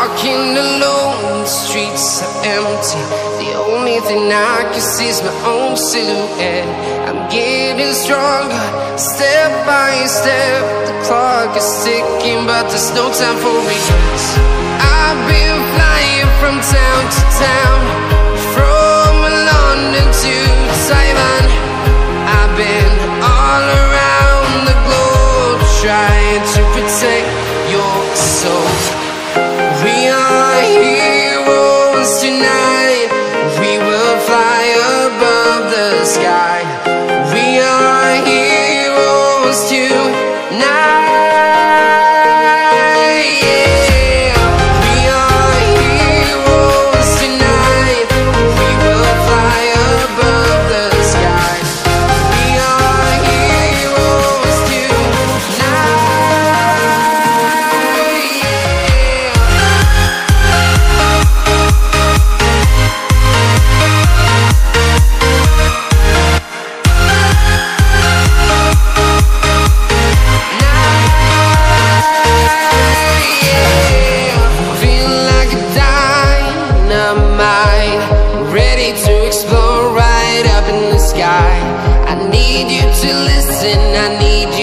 walking alone, the streets are empty. The only thing I can see is my own silhouette. I'm getting stronger, step by step. The clock is ticking, but there's no time for regrets. I've been flying from town to town, from London to Taiwan. I've been all around the globe, trying to protect your soul. We are heroes tonight. We will fly above the sky. We are heroes tonight. Yeah. We are heroes tonight. We will fly above the sky. We are heroes tonight. Ready to explore right up in the sky. I need you to listen, I need you